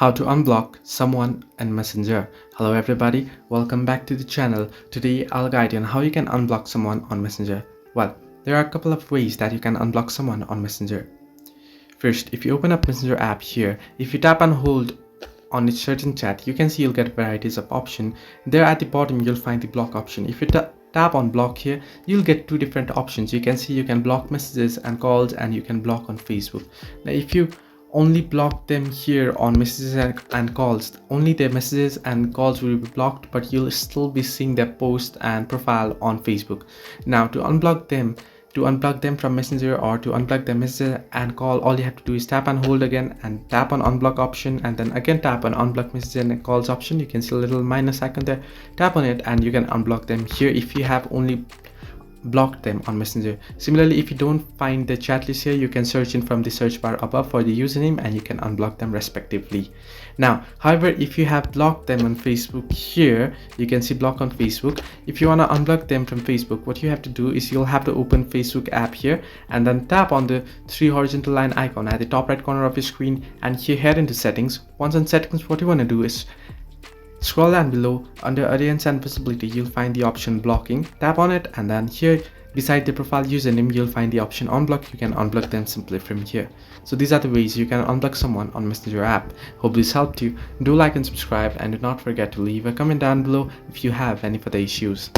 How to unblock someone in Messenger. Hello everybody, welcome back to the channel. Today I'll guide you on how you can unblock someone on Messenger. Well, there are a couple of ways that you can unblock someone on Messenger. First, if you open up Messenger app here, if you tap and hold on a certain chat, you can see you'll get varieties of options. There at the bottom you'll find the block option. If you tap on block here, you'll get two different options. You can see you can block messages and calls, and you can block on Facebook. Now if you only block them here on messages and calls, only their messages and calls will be blocked, but you'll still be seeing their post and profile on Facebook. Now to unblock them from Messenger, or to unblock their message and call, all you have to do is tap and hold again and tap on unblock option, and then again tap on unblock message and calls option. You can see a little minus icon there, tap on it and you can unblock them here if you have only blocked them on Messenger. Similarly, if you don't find the chat list here, you can search in from the search bar above for the username and you can unblock them respectively. Now however, if you have blocked them on Facebook here, you can see block on Facebook. If you want to unblock them from Facebook, what you have to do is you'll have to open Facebook app here and then tap on the three horizontal line icon at the top right corner of your screen, and here head into settings. Once on settings, what you want to do is scroll down below. Under audience and visibility, you'll find the option blocking. Tap on it, and then here beside the profile username, you'll find the option unblock. You can unblock them simply from here. So these are the ways you can unblock someone on Messenger app. Hope this helped you. Do like and subscribe, and do not forget to leave a comment down below if you have any further issues.